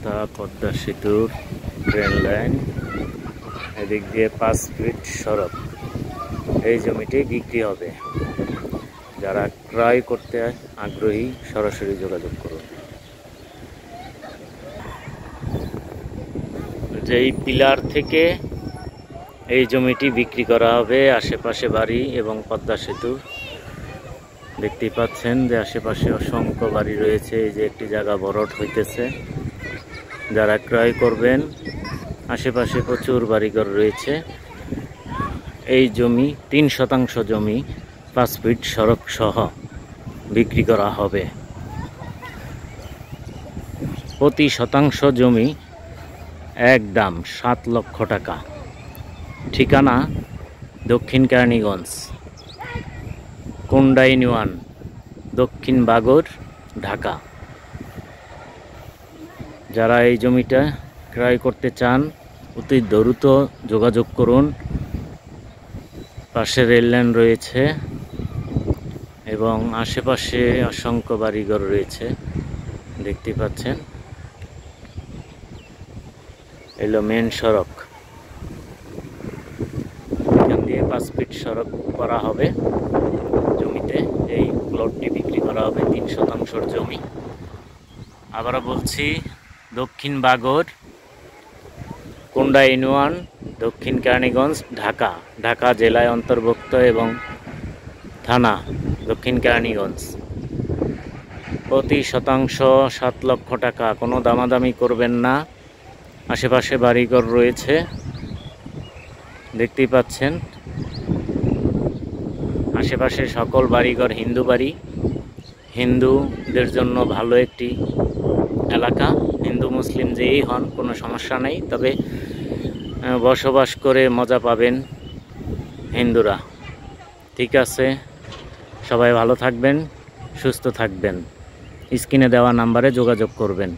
অবস্থা পদ্মা সেতুর train line, এদিক দিয়ে 5 ফিট সড়ক। এই জমিটি বিক্রি হবে। যারা ক্রয় করতে আগ্রহী সরাসরি যোগাযোগ করুন। যেই পিলার থেকে এই জমিটি বিক্রি করা হবে, আশেপাশে বাড়ি এবং পদ্মা সেতু দেখতেই পাচ্ছেন যে আশেপাশে অসংখ্য বাড়ি রয়েছে। এই যে একটি জায়গা ভরাট হইতেছে। যারা ক্রয় করবেন, আশেপাশে প্রচুর বাড়িঘর রয়েছে। এই জমি 3 শতাংশ জমি 5 ফিট সড়ক সহ বিক্রি করা হবে। প্রতি শতাংশ জমি একদম 7 লক্ষ টাকা। ঠিকানা দক্ষিণ কেরানীগঞ্জ, কোন্ডা ইউনিয়ন, দক্ষিণ বাগর, ঢাকা। যারা এই জমিটা ক্রয় করতে চান অতি দ্রুত যোগাযোগ করুন। পাশে রেললাইন রয়েছে এবং আশেপাশে অসংখ্য বাড়িঘর রয়েছে, দেখতে পাচ্ছেন। এলো মেন সড়ক, এখান দিয়ে 5 ফিট সড়ক করা হবে জমিতে। এই প্লটটি বিক্রি করা হবে 3 শতাংশের জমি। আবারও বলছি, দক্ষিণ বাগর, কোন্ডা ইউনিয়ন, দক্ষিণ কেরানীগঞ্জ, ঢাকা। ঢাকা জেলায় অন্তর্ভুক্ত এবং থানা দক্ষিণ কেরানীগঞ্জ। প্রতি শতাংশ 7 লক্ষ টাকা। কোনো দামাদামি করবেন না। আশেপাশে বাড়িঘর রয়েছে, দেখতেই পাচ্ছেন। আশেপাশে সকল বাড়িঘর হিন্দু বাড়ি। হিন্দুদের জন্য ভালো একটি এলাকা। হিন্দু মুসলিম যেই হন কোনো সমস্যা নেই, তবে বসবাস করে মজা পাবেন হিন্দুরা। ঠিক আছে, সবাই ভালো থাকবেন, সুস্থ থাকবেন। স্ক্রিনে দেওয়া নাম্বারে যোগাযোগ করবেন।